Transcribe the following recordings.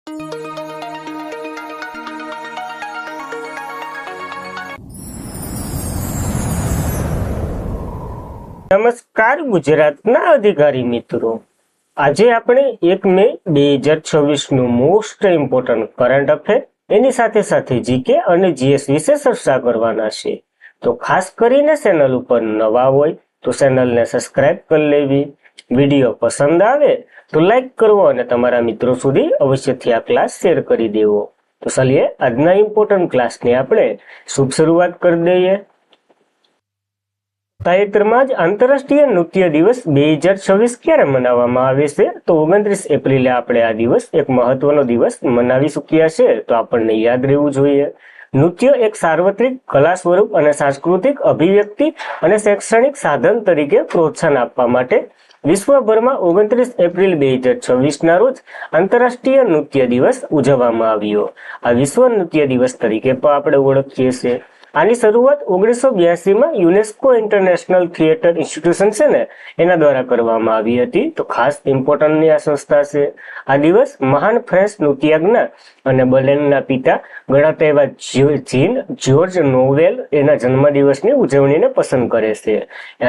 નમસ્કાર ગુજરાતના અધિકારી મિત્રો, આજે આપણે 1 મે 2026 નું મોસ્ટ ઇમ્પોર્ટન્ટ કરંટ અફેર એની સાથે સાથે જીકે અને જીએસ વિશે ચર્ચા કરવાના છે. તો ખાસ કરીને ચેનલ ઉપર નવા હોય તો ચેનલને સબસ્ક્રાઇબ કરી લેવી, વિડીયો પસંદ આવે તો લાઈક કરવો અને તમારા મિત્રો સુધી અવશ્યથી આ ક્લાસ શેર કરી દેવો. તો ચાલીએ આજના ઇમ્પોર્ટન્ટ ક્લાસની આપણે શુભ શરૂઆત કરી દઈએ. તાજેતરમાં જ આંતરરાષ્ટ્રીય નૃત્ય દિવસ 2026 ક્યારે મનાવવામાં આવે છે? તો 29 એપ્રિલે આપણે આ દિવસ એક મહત્વનો દિવસ મનાવી ચૂક્યા છે, તો આપણને યાદ રહેવું જોઈએ. નૃત્ય એક સાર્વત્રિક કલા સ્વરૂપ અને સાંસ્કૃતિક અભિવ્યક્તિ અને શૈક્ષણિક સાધન તરીકે પ્રોત્સાહન આપવા માટે વિશ્વભરમાં 29 એપ્રિલ 2026 ના રોજ આંતરરાષ્ટ્રીય નૃત્ય દિવસ ઉજવવામાં આવ્યો. આ વિશ્વ નૃત્ય દિવસ તરીકે પણ આપણે ઓળખીએ છીએ. આની શરૂઆત 1982માં યુનેસ્કો ઇન્ટરનેશનલ થિયેટર ઇન્સ્ટિટ્યુશન છે ને એના દ્વારા કરવામાં આવી હતી. તો ખાસ ઇમ્પોર્ટન્ટની આ સંસ્થા છે. આ દિવસ મહાન ફ્રેન્ચ નૃત્યજ્ઞ અને બલેનના પિતા ગણાતા એવા જીન જ્યોર્જ નોવેલ એના જન્મદિવસની ઉજવણીને પસંદ કરે છે.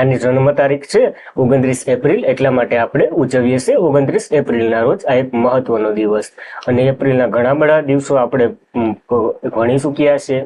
આની જન્મ તારીખ છે 29 એપ્રિલ, એટલા માટે આપણે ઉજવીએ છીએ 29 એપ્રિલના રોજ આ એક મહત્વનો દિવસ. અને એપ્રિલના ઘણા બધા દિવસો આપણે ભણી ચૂક્યા છે.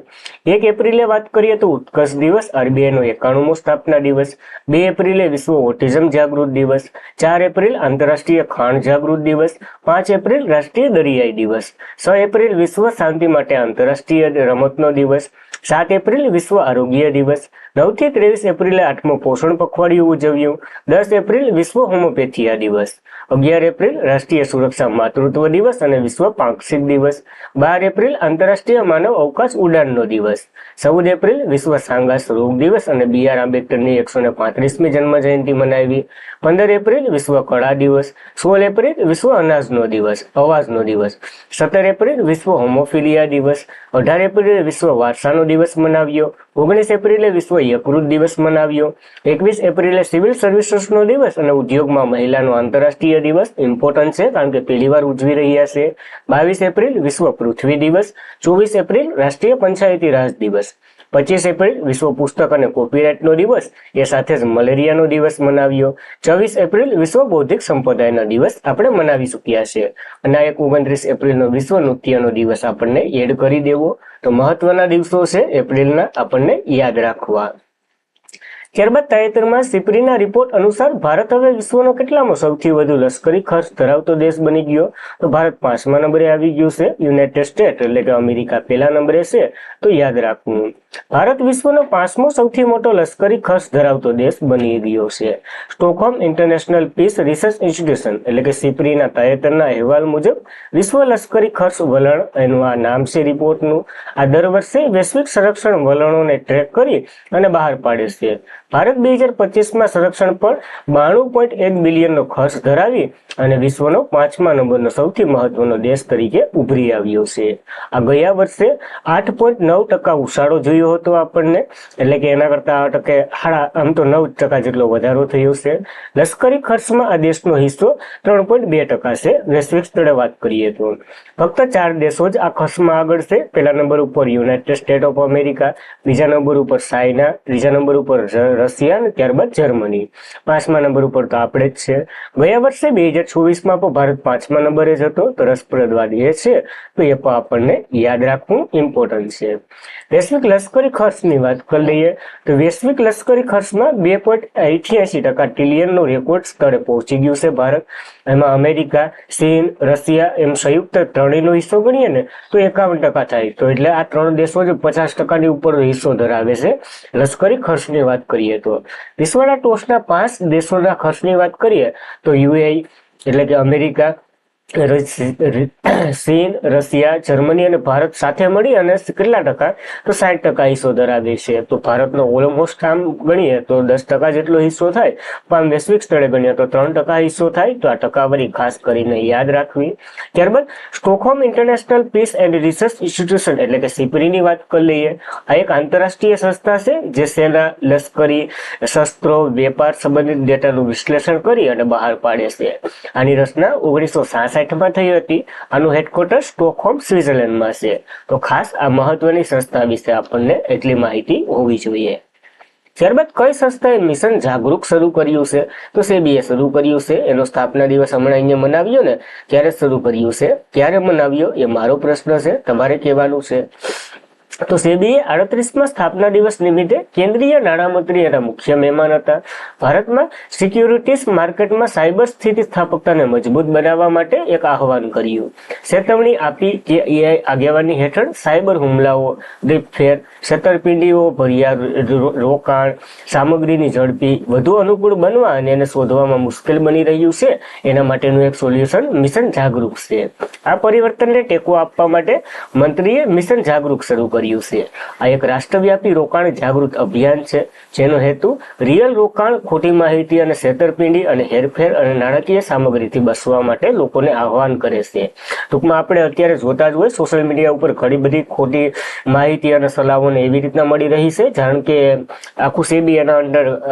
1 એપ્રિલે વાત કરીએ તો ઉત્કર્ષ દિવસ, આરબીઆઈનો 91મો સ્થાપના દિવસ. 2 એપ્રિલે વિશ્વ ઓટિઝમ જાગૃત દિવસ. 4 એપ્રિલ આંતરરાષ્ટ્રીય ખાંડ જાગૃત દિવસ. 5 એપ્રિલ રાષ્ટ્રીય દરિયાઈ દિવસ. 6 એપ્રિલ વિશ્વ શાંતિ માટે આંતરરાષ્ટ્રીય રમતનો દિવસ. 7 એપ્રિલ વિશ્વ આરોગ્ય દિવસ. 9 થી 23 એપ્રિલે 8મો પોષણ પખવાડિયું ઉજવ્યું. 10 એપ્રિલ વિશ્વ હોમિયોપેથિયા દિવસ. 11 એપ્રિલ રાષ્ટ્રીય સુરક્ષા માતૃત્વ દિવસ અને વિશ્વ પાંક્ષિક દિવસ. 12 એપ્રિલ આંતરરાષ્ટ્રીય માનવ અવકાશ ઉડાનનો દિવસ. 14 એપ્રિલ વિશ્વ સાંગાસ રોગ દિવસ અને બી આર આંબેડકરની 135મી જન્મ જયંતિ મનાવી. 15 એપ્રિલ વિશ્વ કળા દિવસ. 16 એપ્રિલ વિશ્વ અવાજનો દિવસ. 17 એપ્રિલ વિશ્વ હોમોફિલિયા દિવસ. 18 એપ્રિલે વિશ્વ વારસાનો દિવસ મનાવ્યો. 19 એપ્રિલે વિશ્વ યકૃત દિવસ મનાવ્યો. 21 એપ્રિલે સિવિલ સર્વિસીસનો દિવસ અને ઉદ્યોગમાં મહિલાનો આંતરરાષ્ટ્રીય દિવસ ઇમ્પોર્ટન્ટ છે, કારણ કે પહેલી વાર ઉજવી રહ્યા છે. 22 એપ્રિલ વિશ્વ પૃથ્વી દિવસ. 24 એપ્રિલ રાષ્ટ્રીય પંચાયતી રાજ દિવસ. 25 એપ્રિલ વિશ્વ પુસ્તક અને કોપીરાઇટનો દિવસ, એ સાથે જ મલેરિયાનો દિવસ મનાવ્યો. 24 એપ્રિલ વિશ્વ બૌદ્ધિક સંપદાયનો દિવસ આપણે મનાવી ચૂક્યા છે. અને આ એક 29 એપ્રિલનો વિશ્વ નૃત્યનો દિવસ આપણને એડ કરી દેવો. તો મહત્વના દિવસો છે એપ્રિલના, આપણને યાદ રાખવા. ત્યારબાદ તાજેતરમાં સિપ્રીના રિપોર્ટ અનુસાર ભારત હવે વિશ્વનો કેટલામો સૌથી વધુ લશ્કરી ખર્ચ ધરાવતો દેશ બની ગયો? તો ભારત 5મા નંબરે આવી ગયું છે. યુનાઇટેડ સ્ટેટ એટલે કે અમેરિકા પહેલા નંબરે છે, તો યાદ રાખવું. ભારત વિશ્વનો 5મો સૌથી મોટો લશ્કરી ખર્ચ ધરાવતો દેશ બની ગયો છે. Stockholm International Peace Research Institution એટલે કે સિપ્રીના તાજેતરના અહેવાલ મુજબ વિશ્વ લશ્કરી ખર્ચ વલણ, એનું આ નામ છે રિપોર્ટનું, આ દર વર્ષે વૈશ્વિક સંરક્ષણ વલણોને ટ્રેક કરી અને બહાર પાડે છે. ભારત 2025માં સંરક્ષણ પર 92.1 બિલિયનનો ખર્ચ ધરાવી અને વિશ્વનો 5મા નંબરનો સૌથી મહત્વનો દેશ તરીકે ઉભરી આવ્યો છે. આ ગયા વર્ષે 8.9% ઉછાળો જોયો હતો આપણને, એટલે કે એના કરતા આમ તો 9% જેટલો વધારો થયો છે. લશ્કરી ખર્ચમાં આ દેશનો હિસ્સો 3.2% છે. વૈશ્વિક સ્તરે વાત કરીએ તો ફક્ત 4 દેશો જ આ ખર્ચમાં આગળ છે. પહેલા નંબર ઉપર યુનાઇટેડ સ્ટેટ ઓફ અમેરિકા, બીજા નંબર ઉપર ચાઇના, ત્રીજા નંબર ઉપર રશિયા અને ત્યારબાદ જર્મની. 5મા નંબર ઉપર તો આપણે જ છે. ગયા વર્ષે 2024માં પણ ભારત 5મા નંબરે જ હતો. તો રસપ્રદ વાત એ છે, તો એ પણ આપણને યાદ રાખવું ઇમ્પોર્ટન્ટ છે. વૈશ્વિક લશ્કરી ખર્ચની વાત કરી લઈએ તો વૈશ્વિક લશ્કરી ખર્ચમાં 2.88% ટ્રિલિયનનો રેકોર્ડ સ્તરે પહોંચી ગયું છે ભારત. એમાં અમેરિકા, ચીન, રશિયા એમ સંયુક્ત ત્રણેયનો હિસ્સો ગણીએ ને તો 51% થાય. તો એટલે આ 3 દેશો જ 50%ની ઉપર હિસ્સો ધરાવે છે લશ્કરી ખર્ચની વાત કરીએ તો. વિશ્વના ટોચના 5 દેશોના ખર્ચની વાત કરીએ તો યુએઈ એટલે કે અમેરિકા, ચીન, રશિયા, જર્મની અને ભારત સાથે મળી અને કેટલા ટકા? તો 60% હિસ્સો ધરાવે છે. તો ભારતનો ઓલમોસ્ટ આમ ગણીએ તો 10% જેટલો હિસ્સો થાય, પણ વૈશ્વિક સ્તરે ગણીએ તો 3% હિસ્સો થાય. તો આ ટકાવારી ખાસ કરીને યાદ રાખવી. ત્યારબાદ Stockholm International Peace and Research Institution એટલે કે સિપ્રીની વાત કરી લઈએ. આ એક આંતરરાષ્ટ્રીય સંસ્થા છે જે સેના, લશ્કરી, શસ્ત્રો, વેપાર સંબંધિત ડેટાનું વિશ્લેષણ કરી અને બહાર પાડે છે. આની રચના 1966 1959 થઈ હતી. આનું હેડક્વાર્ટર સ્ટોકહોમ સ્વિટ્ઝરલેન્ડમાં છે. તો ખાસ આ મહત્વની સંસ્થા વિશે આપણને એટલી માહિતી હોવી જોઈએ. ત્યારબાદ કઈ સંસ્થાએ મિશન જાગૃત શરૂ કર્યું છે? તો સેબીએ શરૂ કર્યું છે. એનો સ્થાપના દિવસ હમણાં અહીંયા મનાવ્યો ને, ત્યારે શરૂ કર્યું છે. ક્યારે મનાવ્યો એ મારો પ્રશ્ન છે, તમારે કહેવાનું છે. તો સેબીએ 38માં સ્થાપના દિવસ નિમિત્તે કેન્દ્રીય નાણામંત્રી એના મુખ્ય મહેમાન હતા. ભારતમાં સિક્યુરિટીઝ માર્કેટમાં સાયબર સ્થિતિસ્થાપકતાને મજબૂત બનાવવા માટે એક આહવાન કર્યું. ચેતવણી આપી કે એઆઈ આગેવાની હેઠળ સાયબર હુમલાઓ, ડીપફેક, છેતરપિંડીઓ, ભર્યા રોકાણ, સામગ્રીની ઝડપી વધુ અનુકૂળ બનવા અને એને શોધવામાં મુશ્કેલ બની રહ્યું છે. એના માટેનું એક સોલ્યુશન મિશન જાગૃત છે. આ પરિવર્તનને ટેકો આપવા માટે મંત્રીએ મિશન જાગૃત શરૂ કર્યું છે. આ એક રાષ્ટ્રવ્યાપી રોકાણ જાગૃત અભિયાન છે, જેનો હેતુ રિયલ રોકાણ, ખોટી માહિતી અને છેતરપિંડી અને હેરફેર અને નાણાકીય સામગ્રીથી બચવા માટે લોકોને આહવાન કરે છે. ટૂંકમાં આપણે અત્યારે જોતા જ હોય સોશિયલ મીડિયા ઉપર ઘણી બધી ખોટી માહિતી અને સલાહોને એવી રીતના મળી રહી છે, કારણ કે આખું સેબી એના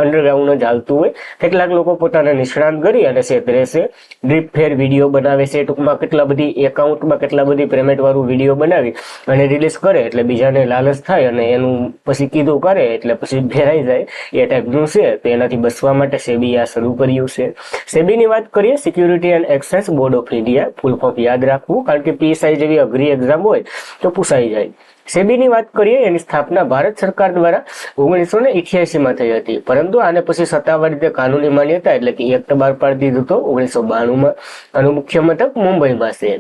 અંડરગ્રાઉન્ડ જ હાલતું હોય. કેટલાક લોકો પોતાને નિષ્ણાંત કરી અને છેતરે છે, ડીપફેર વિડીયો બનાવે છે. ટૂંકમાં કેટલા બધી એકાઉન્ટમાં કેટલા બધી પેમેન્ટ વાળું વિડીયો બનાવી અને રિલીઝ કરે એટલે બીજાને લાલચ થાય અને એનું પછી કીધું કરે એટલે પછી ભેરાઈ જાય, એ ટાઈપનું છે. તો એનાથી બચવા માટે સેબીએ આ શરૂ કર્યું છે. સેબીની વાત કરીએ, security and exchange board of India, full form યાદ રાખવું, કારણ કે પીએસઆઈ જેવી અઘરી એક્ઝામ હોય તો પૂછાઈ જાય. સેબીની વાત કરીએ, એની સ્થાપના ભારત સરકાર દ્વારા 1988માં થઈ હતી, પરંતુ આને પછી સત્તાવાર રીતે કાનૂની માન્યતા એટલે કે એક્ટ બહાર પાડી દીધું હતો 1992માં. આનું મુખ્ય મથક મુંબઈમાં છે.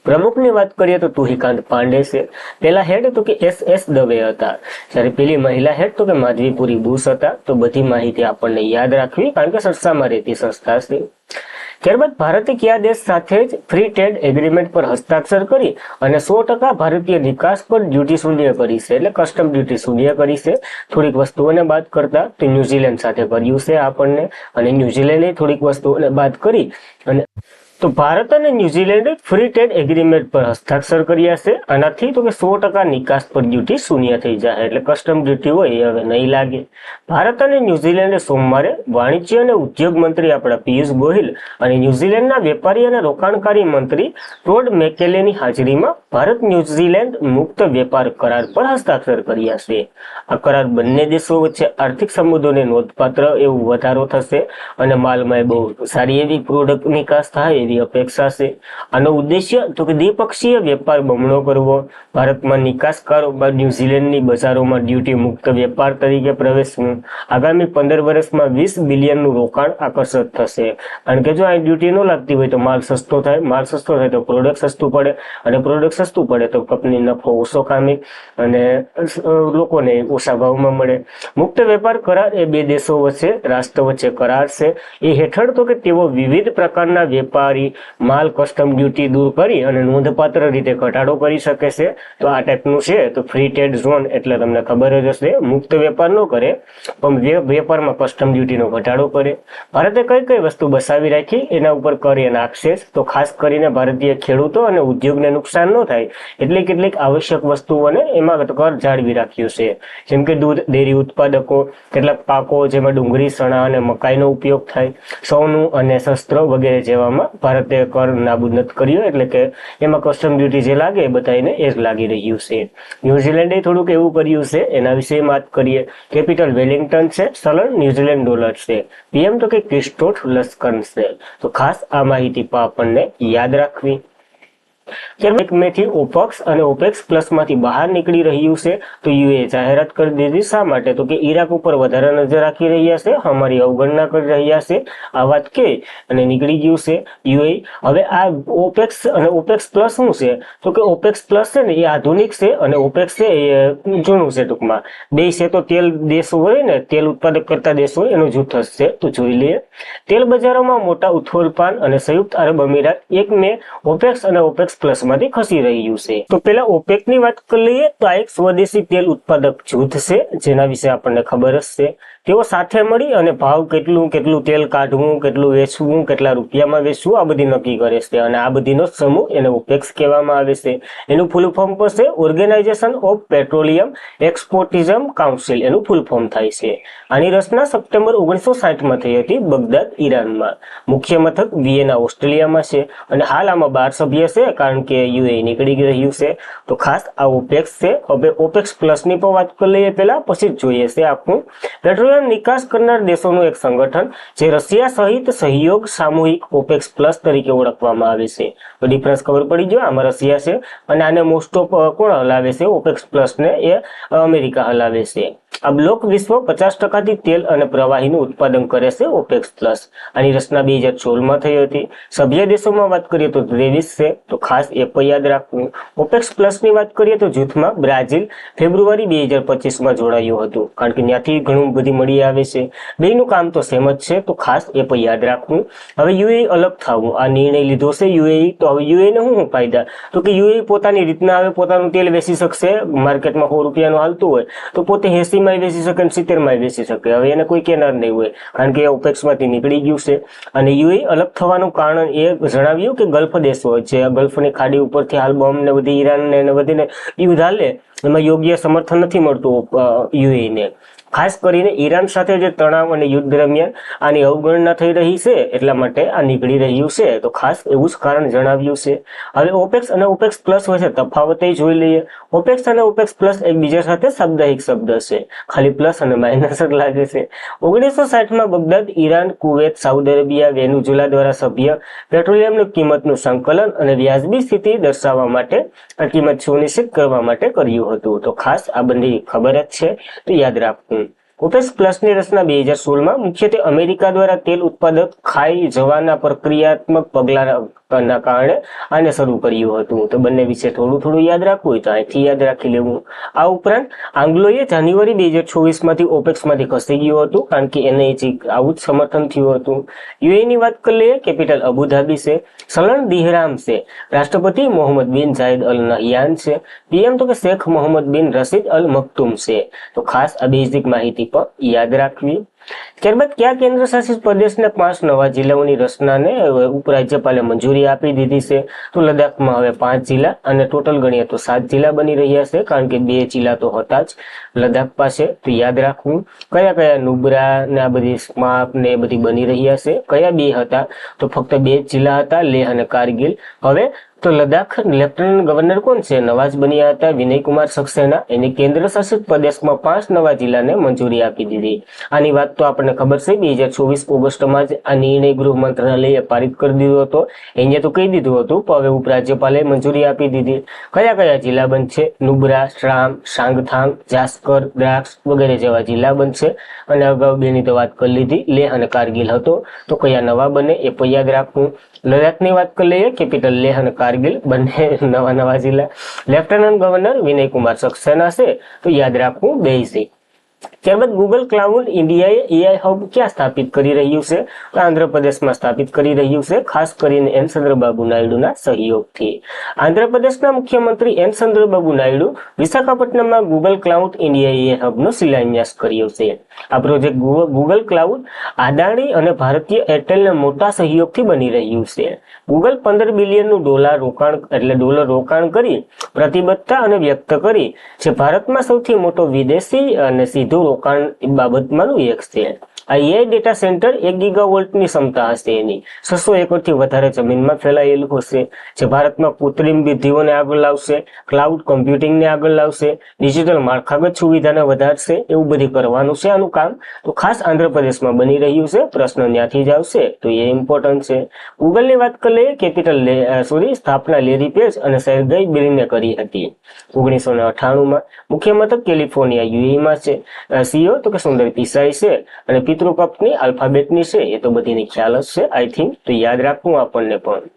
પ્રમુખની વાત કરીએ તો તુહિકાંત પાંડે છે. પેલા હેડ તો કે SS દવે હતા, જ્યારે પેલી મહિલા હેડ તો કે માધવીપુરી બુશ હતા. તો બધી માહિતી આપણને યાદ રાખવી, કારણ કે સંસ્થામાં રહેતી સંસ્થા છે. ત્યારબાદ ભારતે કયા દેશ સાથે જ ફ્રી ટ્રેડ એગ્રીમેન્ટ પર હસ્તાક્ષર કરી અને 100% ભારતીય નિકાસ પર ડ્યુટી શૂન્ય કરી છે, એટલે કસ્ટમ ડ્યુટી શૂન્ય કરી છે. થોડીક વસ્તુઓને બાદ કરતા તો ન્યુઝીલેન્ડ સાથે કર્યું છે આપણને, અને ન્યુઝીલેન્ડે થોડીક વસ્તુઓને બાદ કરી અને તો ભારત અને ન્યુઝીલેન્ડે ફ્રી ટ્રેડ એગ્રીમેન્ટ પર હસ્તાક્ષર કર્યા છે. આનાથી તો કે 100% નિકાસ પર ડ્યુટી શૂન્ય થઈ જાય, એટલે કસ્ટમ ડ્યુટી હોય એ હવે નહીં લાગે. ભારત અને ન્યુઝીલેન્ડે સોમવારે વાણિજ્ય અને ઉદ્યોગ મંત્રી આપણા પિયુષ ગોહિલ અને ન્યુઝીલેન્ડના વેપારી અને રોકાણકારી મંત્રી ટોડ મેકેલેની હાજરીમાં ભારત ન્યુઝીલેન્ડ મુક્ત વેપાર કરાર પર હસ્તાક્ષર કર્યા છે. આ કરાર બંને દેશો વચ્ચે આર્થિક સંબંધોને નોંધપાત્ર એવું વધારો થશે અને માલમાં બહુ સારી એવી પ્રોડક્ટ નિકાસ થાય એવી અપેક્ષા છે. આનો ઉદ્દેશ્ય તો કે દ્વિપક્ષીય વેપાર બમણો કરવો, ભારતમાં નિકાસકારો ન્યુઝીલેન્ડની બજારોમાં ડ્યુટી મુક્ત વેપાર તરીકે પ્રવેશવું, આગામી 15 વર્ષમાં 20 બિલિયનનું રોકાણ આકર્ષિત થશે. કારણ કે જો આ ડ્યુટી ન લાગતી હોય તો માલ સસ્તો થાય, માલ સસ્તો થાય તો પ્રોડક્ટ સસ્તું પડે, અને પ્રોડક્ટ સસ્તું પડે તો કંપની નફો ઓછો કામે અને લોકોને ઓછા ભાવમાં મળે. મુક્ત વેપાર કરાર એ બે દેશો વચ્ચે રાષ્ટ્ર વચ્ચે કરાર છે. એ હેઠળ તો કે તેઓ વિવિધ પ્રકારના વેપારી માલ કસ્ટમ ડ્યુટી દૂર કરી અને નોંધપાત્ર રીતે ઘટાડો કરી શકે છે. તો આ ટાઈપનું છે. તો ફ્રી ટ્રેડ ઝોન એટલે તમને ખબર જ હશે, મુક્ત વેપાર ન કરે પણ વેપારમાં કસ્ટમ ડ્યુટીનો ઘટાડો કરે. ભારતે કઈ કઈ વસ્તુ બસાવી રાખી એના ઉપર કર એ નાખશે. તો ખાસ કરીને ભારતીય ખેડૂતો અને ઉદ્યોગને નુકસાન ન થાય એટલે કેટલીક આવશ્યક વસ્તુઓને એમાં કર જાળવી રાખ્યું છે, જેમ કે દૂધ, ડેરી ઉત્પાદકો, કેટલાક પાકો જેમાં ડુંગળી, ચણા અને મકાઈનો ઉપયોગ થાય, સોનું અને શસ્ત્રો વગેરે જેવામાં ભારતે કર નાબૂદ નથી કર્યો, એટલે કે એમાં કસ્ટમ ડ્યુટી જે લાગે એ બધાને એ જ લાગી રહ્યું છે. ન્યુઝીલેન્ડે થોડુંક એવું કર્યું છે, એના વિશે વાત કરીએ. કેપિટલ વેલિંગ્ટન છે, ચલણ ન્યુઝીલેન્ડ ડોલર છે, પીએમ તો કે ક્રિસ્ટોફ લસ્કન છે. તો ખાસ આ માહિતી પણ આપણને યાદ રાખવી. એક મે થી ઓપેક્સ અને ઓપેક્સ પ્લસ માંથી બહાર નીકળી રહ્યું છે. તો યુએ જાહેરાત કરી દીધી. શા માટે? તો કે ઈરાક ઉપર વધારે નજર રાખી રહ્યા છે, અમારી અવગણના કરી રહ્યા છે, આ વાત કે અને નીકળી ગયું છે યુએ. હવે આ ઓપેક્સ અને ઓપેક્સ પ્લસ શું છે? તો કે ઓપેક્સ પ્લસ છે ને એ આધુનિક છે અને ઓપેક્સ છે એ જૂનું છે. ટૂંકમાં બે છે તો તેલ દેશો હોય ને, તેલ ઉત્પાદક કરતા દેશો હોય એનું જૂથ છે. તો જોઈ લઈએ. તેલ બજારોમાં મોટા ઉથલપાન અને સંયુક્ત આરબ અમીરાત 1 મે ઓપેક્સ અને ઓપેક્સ પ્લસ માંથી ખસી રહ્યું છે. તો પેલા ઓપેક ની વાત કરી લઈએ. તો આ એક સ્વદેશી તેલ ઉત્પાદક જૂથ છે, જેના વિશે આપણને ખબર જ છે. તેઓ સાથે મળી અને ભાવ કેટલું તેલ કાઢવું, કેટલું વેચવું, કેટલા રૂપિયામાં વેચવું, આ બધી નક્કી કરે છે અને આ બધીનો સમૂહ એને ઓપેક્સ કહેવામાં આવે છે. એનું ફૂલ ફોર્મ છે ઓર્ગેનાઇઝેશન ઓફ પેટ્રોલિયમ એક્સપોર્ટિઝમ કાઉન્સિલ, એનું ફૂલ ફોર્મ થાય છે. આની રચના સપ્ટેમ્બર 1960માં થઈ હતી બગદાદ, ઈરાનમાં. મુખ્ય મથક વિયેના, ઓસ્ટ્રેલિયામાં છે અને હાલ આમાં 12 સભ્ય છે કારણ કે યુએ નીકળી રહ્યું છે. તો ખાસ આ ઓપેક્સ છે. હવે ઓપેક્સ પ્લસની પણ વાત કરી લઈએ પહેલા, પછી જ જોઈએ છે આખું. પેટ્રોલિયમ નિકાસ કરનાર દેશોનું એક સંગઠન જે રશિયા સહિત સહયોગ સામૂહિક ઓપેક્સ પ્લસ તરીકે ઓળખવામાં આવે છે. તો ડિફરન્સ ખબર પડી ગયો, આમાં રશિયા છે અને આને મોસ્ટ ઓફ કોણ હલાવે છે ઓપેક્સ પ્લસ ને, એ અમેરિકા હલાવે છે. આ બ્લોક વિશ્વ 50%થી તેલ અને પ્રવાહીનું ઉત્પાદન કરે છે ઓપેક્સ પ્લસ. આની રચના 2016માં થઈ હતી. સભ્ય દેશોમાં વાત કરીએ તો 23 છે, તો ખાસ એ પણ યાદ રાખવું. ઓપેક્સ પ્લસની વાત કરીએ તો જૂથમાં બ્રાઝિલ ફેબ્રુઆરી 2025માં જોડાયું હતું કારણ કે ત્યાંથી ઘણું બધી મળી આવે છે. બેયનું કામ તો સેમ જ છે, તો ખાસ એ પણ યાદ રાખવું. હવે યુએ અલગ થવું, આ નિર્ણય લીધો છે યુએ. તો હવે યુએ ને શું ફાયદા? તો કે યુએ પોતાની રીતના હવે પોતાનું તેલ વેચી શકશે. માર્કેટમાં 100 રૂપિયાનું હાલતું હોય તો પોતે 80 માં વેચી શકે અને 70 માં વેચી શકે. હવે એને કોઈ કહેનાર નહીં હોય કારણ કે ઓપેક્સ માંથી નીકળી ગયું છે. અને યુએ અલગ થવાનું કારણ એ જણાવ્યું કે ગલ્ફ દેશો જે ગલ્ફની ખાડી ઉપરથી હાલ બોમ્બ ને બધી ઈરાન ને બધીને યુદ્ધ હાલે, એમાં યોગ્ય સમર્થન નથી મળતું યુએ ને. ખાસ કરીને ઈરાન સાથે જે તણાવ અને યુદ્ધ દરમિયાન આની અવગણના થઈ રહી છે એટલા માટે આ નીકળી રહ્યું છે. તો ખાસ એવું જ કારણ જણાવ્યું છે. હવે ઓપેક્સ અને ઓપેક્સ પ્લસ વચ્ચે તફાવત જોઈ લઈએ. ઓપેક્સ અને ઓપેક્સ પ્લસ એકબીજા સાથે સાપ્તાહિક શબ્દ છે, ખાલી પ્લસ અને માઇનસ જ લાગે છે. 1960માં Baghdad, Iran, Kuwait, Saudi Arabia, Venezuela દ્વારા સભ્ય પેટ્રોલિયમની કિંમતનું સંકલન અને વ્યાજબી સ્થિતિ દર્શાવવા માટે આ કિંમત સુનિશ્ચિત કરવા માટે કર્યું હતું. તો ખાસ આ બધી ખબર જ છે, તો યાદ રાખવું. ઓપેક્સ પ્લસની રચના 2016માં મુખ્યત્વે અમેરિકા દ્વારા તેલ ઉત્પાદક ખાઈ જવાના પ્રક્રિયાત્મક પગલાના કારણે આને શરૂ કર્યું હતું. તો બંને વિશે થોડું યાદ રાખવું હોય તો અહીંથી યાદ રાખી લેવું. આ ઉપરાંત આંગ્લોએ જાન્યુઆરી 2024માંથી ઓપેક્સમાંથી ખસી ગયું હતું કારણ કે એને આવું જ સમર્થન થયું હતું. યુએની વાત કરી લઈએ. કેપિટલ અબુધાબી છે. સલન દિહરામ છે. રાષ્ટ્રપતિ મોહમ્મદ બિન જાયદ અલ નહયાન છે. પીએમ તો કે શેખ મોહમ્મદ બિન રશીદ અલ મખતુમ છે. તો ખાસ આ બેઝિક માહિતી પણ યાદ રાખવી. ત્યારબાદ કયા કેન્દ્ર શાસિત પ્રદેશને 5 નવા જિલ્લાઓની રચનાને ઉપરાજ્યપાલે મંજૂરી આપી દીધી છે? તો લદ્દાખમાં હવે 5 જિલ્લા અને ટોટલ ગણીએ તો 7 જિલ્લા બની રહ્યા છે કારણ કે 2 જિલ્લા તો હતા જ લદ્દાખ પાસે. તો યાદ રાખવું. કયા નુબ્રા ને આ બધી સ્માપ ને એ બધી બની રહ્યા છે. કયા 2 હતા? તો ફક્ત 2 જિલ્લા હતા, લેહ અને કારગિલ. હવે તો લદ્દાખ લેફ્ટનન્ટ ગવર્નર કોણ છે? નવા જ બન્યા હતા વિનય કુમાર સક્સેના. એની કેન્દ્ર શાસિત પ્રદેશમાં 5 નવા જિલ્લાને મંજૂરી આપી દીધી. આની વાત તો આપણને ખબર છે, 2024 ઓગસ્ટમાં જ આ નિર્ણય ગૃહ મંત્રાલયે પારિત કરી દીધો હતો. એને તો કહી દીધું હતું પણ હવે ઉપરાજ્યપાલે મંજૂરી આપી દીધી. કયા જિલ્લા બનશે? નુબ્રા, શ્રામ, સાંગથાંગ, જાસ્કર, દ્રાક્ષ વગેરે જેવા જિલ્લા બનશે. અને અગાઉ બેની તો વાત કરી લીધી, લેહ અને કારગિલ હતો. તો કયા નવા બને એ પણ યાદ રાખવું. લદ્દાખની વાત કરી લઈએ. કેપિટલ લેહ અને કારગિલ બંને નવા જિલ્લા. લેફ્ટનન્ટ ગવર્નર વિનય કુમાર સક્સેના છે. તો યાદ રાખવું બેઝિક. ત્યારબાદ ગૂગલ ક્લાઉડ ઇન્ડિયાએ એઆઈ હબ ક્યાં સ્થાપિત કરી રહ્યું છે? તો આંધ્રપ્રદેશમાં સ્થાપિત કરી રહ્યું છે, ખાસ કરીને એન ચંદ્રબાબુ નાયડુના સહયોગથી. આંધ્રપ્રદેશના મુખ્યમંત્રી એન ચંદ્રબાબુ નાયડુ વિશાખાપટ્ટનમમાં ગૂગલ ક્લાઉડ ઇન્ડિયા એઆઈ હબનો શિલાન્યાસ કર્યો છે. આ પ્રોજેક્ટ ગૂગલ ક્લાઉડ, અદાણી અને ભારતીય એરટેલના મોટા સહયોગથી બની રહ્યું છે. ગૂગલ $15 બિલિયનનું ડોલર રોકાણ કરી પ્રતિબદ્ધતા અને વ્યક્ત કરી છે. ભારતમાં સૌથી મોટો વિદેશી અને સીધું રોકાણ બાબતમાંનું એક છે. આ એઆઈ ડેટા સેન્ટર 1 ગીગાવોલ્ટની ક્ષમતા હશે. એની 600 એકરથી વધારે જમીનમાં ફેલાયેલું હશે, જે ભારતમાં કૃત્રિમ બુદ્ધિઓને આગળ લાવશે, ક્લાઉડ કમ્પ્યુટિંગને આગળ લાવશે, ડિજિટલ માળખાગત સુવિધાને વધારશે. એવું બધું કરવાનું છે આનું કામ. તો ખાસ આંધ્રપ્રદેશમાં બની રહ્યું છે. પ્રશ્ન ત્યાંથી જ આવશે, તો એ ઇમ્પોર્ટન્ટ છે. ગૂગલની વાત કરી લઈએ. કેપિટલ સ્થાપના લેરી પેજ અને સેર્ગેઈ બ્રિને કરી હતી 1998માં. મુખ્ય મથક કેલિફોર્નિયા યુએઈમાં છે. સીઈઓ તો કે સુંદર પિચાઈ છે અને મિત્રો કંપની આલ્ફાબેટની છે એ તો બધીને ખ્યાલ જ છે આઈ થિંક, તો યાદ રાખવું આપણને પણ.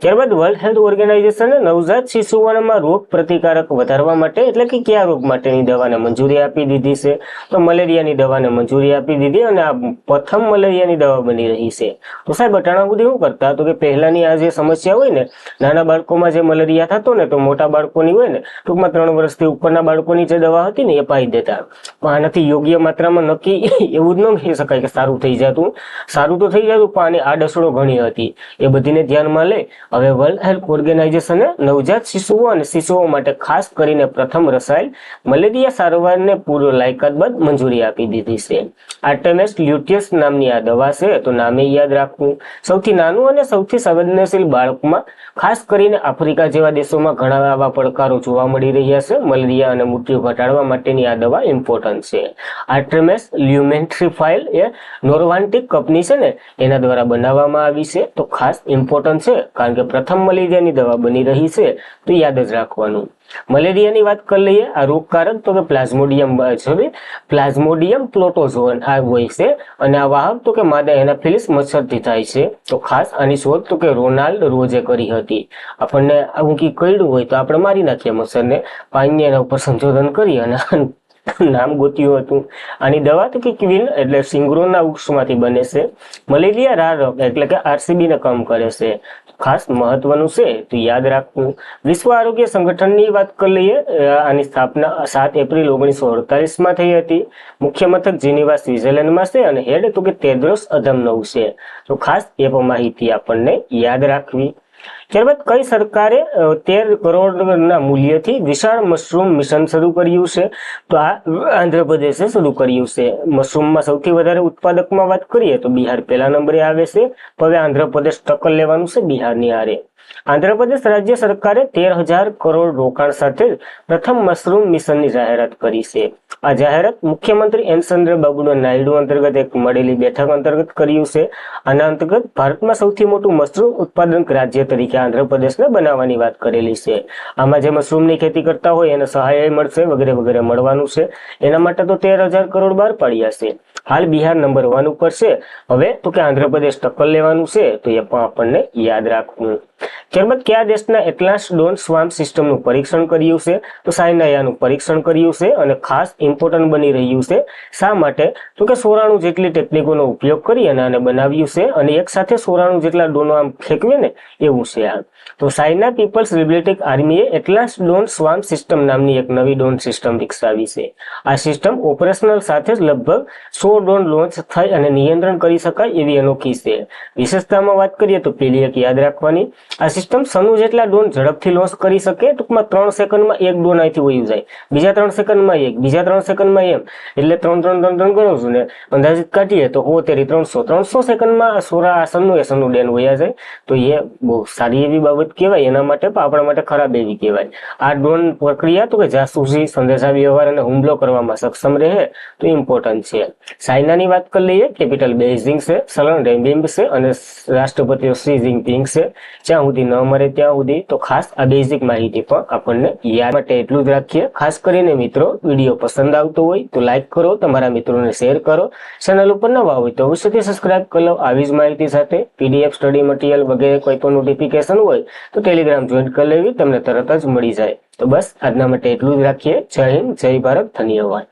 ત્યારબાદ વર્લ્ડ હેલ્થ ઓર્ગેનાઇઝેશને નવજાત શિશુઓમાં રોગ પ્રતિકારક વધારવા માટે એટલે કે કયા રોગ માટેની દવાને મંજૂરી આપી દીધી છે? તો મલેરિયાની દવાને મંજૂરી આપી દીધી અને આ પ્રથમ મલેરિયાની દવા બની રહી છે. તો સાહેબ અટાણા સુધી શું કરતા તો કે પહેલાની આ જે સમસ્યા હોય ને, નાના બાળકોમાં જે મલેરિયા થતો ને તો મોટા બાળકોની હોય ને, ટૂંકમાં 3 વર્ષથી ઉપરના બાળકોની જે દવા હતી ને એ પાઈ દેતા. પણ આનાથી યોગ્ય માત્રામાં નક્કી એવું જ ન કહી શકાય કે સારું થઈ જતું. સારું તો થઈ જતું પણ આની આડઅસરો ઘણી હતી. એ બધીને ધ્યાનમાં લઈ હવે વર્લ્ડ હેલ્થ ઓર્ગેનાઇઝેશને નવજાત શિશુઓ અને શિશુઓ માટે ખાસ કરીને પ્રથમ રસાયણ મલેરિયા સારવારને પૂર્વ લાયકાત બાદ મંજૂરી આપી દીધી છે. આર્ટેમિસ લ્યુટિયસ નામની આ દવા છે, તો નામે યાદ રાખવું. સૌથી નાનું અને સૌથી સંવેદનશીલ બાળકમાં ખાસ કરીને આફ્રિકા જેવા દેશોમાં ઘણા આવા પડકારો જોવા મળી રહ્યા છે. મલેરિયા અને મૃત્યુ ઘટાડવા માટેની આ દવા ઇમ્પોર્ટન્ટ છે. આર્ટેમિસ લ્યુમેન્ટ્રીફાઇલ એ નોર્વાન્ટિક કંપની છે ને એના દ્વારા બનાવવામાં આવી છે, તો ખાસ ઇમ્પોર્ટન્ટ છે કારણ કે પ્રથમ મલેરિયાની દવા બની રહી છે, તો યાદ જ રાખવાનું. મલેરિયાની વાત કરી લઈએ. આ રોગકારક તો કે પ્લાઝ્મોડિયમ પ્લોટોઝોન આ હોય છે અને આ વાહક તો કે માદા એનાફિલિસ મચ્છરથી થાય છે. તો ખાસ આની શોધ તો કે રોનાલ્ડ રોજે કરી હતી. આપણને આવું કઈ કઈડું હોય તો આપણે મારી નાખીએ મચ્છરને, પાણીને એના ઉપર સંશોધન કરી અને નામ ગોત્યું હતું. આની દવા તો કે ક્વિન એટલે સિંગ્રોના વૃક્ષમાંથી બને છે. મલેરિયા રારક એટલે કે આરસીબી ને કમ કરે છે. ખાસ મહત્વનું છે તો યાદ રાખવું. વિશ્વ આરોગ્ય સંગઠનની વાત કરી લઈએ. આની સ્થાપના 7 એપ્રિલ 1948 થઈ હતી. મુખ્ય મથક જેનીવા સ્વિટ્ઝરલેન્ડમાં છે અને હેડ તો કે તેદ્રોસ અધનોવ છે. તો ખાસ એ પણ માહિતી આપણને યાદ રાખવી. ત્યારબાદ કઈ સરકારે 13 કરોડના મૂલ્યથી વિશાળ મશરૂમ મિશન શરૂ કર્યું છે? તો આ આંધ્રપ્રદેશે શરૂ કર્યું છે. મશરૂમમાં સૌથી વધારે ઉત્પાદકમાં વાત કરીએ તો બિહાર પહેલા નંબરે આવે છે. હવે આંધ્રપ્રદેશ ટક્કર લેવાનું છે બિહારની હારે. આંધ્રપ્રદેશ રાજ્ય સરકારે 13,000 કરોડ રોકાણ સાથે પ્રથમ મશરૂમ મિશનની જાહેરાત કરી છે. આ જાહેરાત મુખ્યમંત્રી એન ચંદ્રબાબુ નાયડુ અંતર્ગત એક મળેલી બેઠક અંતર્ગત કર્યું છે. આના અંતર્ગત ભારતમાં સૌથી મોટું મશરૂમ ઉત્પાદક રાજ્ય તરીકે આંધ્રપ્રદેશને બનાવવાની વાત કરેલી છે. આમાં જે મશરૂમની ખેતી કરતા હોય એને સહાય મળશે વગેરે વગેરે મળવાનું છે. એના માટે તો 13,000 કરોડ બહાર પાડ્યા છે. હાલ બિહાર નંબર 1 ઉપર છે. હવે તો કે આંધ્રપ્રદેશ ટક્કર લેવાનું છે, તો એ પણ આપણને યાદ રાખવું. ત્યારબાદ કયા દેશના એટલાસ ડોન સ્વામ્પ સિસ્ટમનું પરીક્ષણ કર્યું છે? તો ચાઇનાનું પરીક્ષણ કર્યું છે અને ખાસ ઇમ્પોર્ટન્ટ બની રહ્યું છે. શા માટે? તો કે 94 જેટલી ટેકનિકોનો ઉપયોગ કરી અને આને બનાવ્યું છે અને એક સાથે 94 જેટલા ડોનો આમ ફેંકવે ને એવું છે આ. તો ચાઇના પીપલ્સ લિબરેટિક આર્મીએ એટલાસ ડોન સ્વામ્પ સિસ્ટમ નામની એક નવી ડોન સિસ્ટમ વિકસાવી છે. આ સિસ્ટમ ઓપરેશનલ સાથે જ લગભગ 100 ડ્રોન લોન્ચ થઈ અને નિયંત્રણ કરી શકાય એવી અનોખી છે. વિશેષતામાં વાત કરીએ તો પેલી એક યાદ રાખવાની, આ સિસ્ટમ 100 જેટલા ડ્રોન ઝડપથી લોન્ચ કરી શકે. ટૂંકમાં 3 સેકન્ડમાં એક ડ્રોન અહીંથી વયું જાય, બીજા 3 સેકન્ડમાં એક, બીજા 3 સેકન્ડમાં એમ, એટલે 3 ગણો છું ને અંદાજિત કાઢીએ તો 300 સેકન્ડમાં 100 ડેન વયા જાય. તો એ બહુ સારી એવી બાબત કહેવાય. એના માટે પણ આપણા માટે ખરાબ એવી કહેવાય. આ ડ્રોન પ્રક્રિયા તો કે જાસૂસી, સંદેશા વ્યવહાર અને હુમલો કરવામાં સક્ષમ રહે, તો ઇમ્પોર્ટન્ટ છે. ચાઇનાની વાત કરી લઈએ. કેપિટલ બેઇજિંગ છે, ચલણ રેમ્બિન્ગ છે અને રાષ્ટ્રપતિ શી જિનપિંગ છે. જ્યાં સુધી ન મરે ત્યાં સુધી. તો ખાસ આ બેઝિક માહિતી પણ આપણને યાદ માટે એટલું જ રાખીએ. ખાસ કરીને મિત્રો વિડીયો પસંદ આવતો હોય તો લાઈક કરો, તમારા મિત્રોને શેર કરો. ચેનલ ઉપર નવા હોય તો અવશ્યથી સબસ્ક્રાઇબ કરી લો. આવી જ માહિતી સાથે પીડીએફ, સ્ટડી મટીરિયલ વગેરે કોઈ પણ નોટિફિકેશન હોય તો ટેલિગ્રામ જોઈન કરી લેવી, તમને તરત જ મળી જાય. તો બસ આજના માટે એટલું જ રાખીએ. જય હિન્દ, જય ભારત, ધન્યવાદ.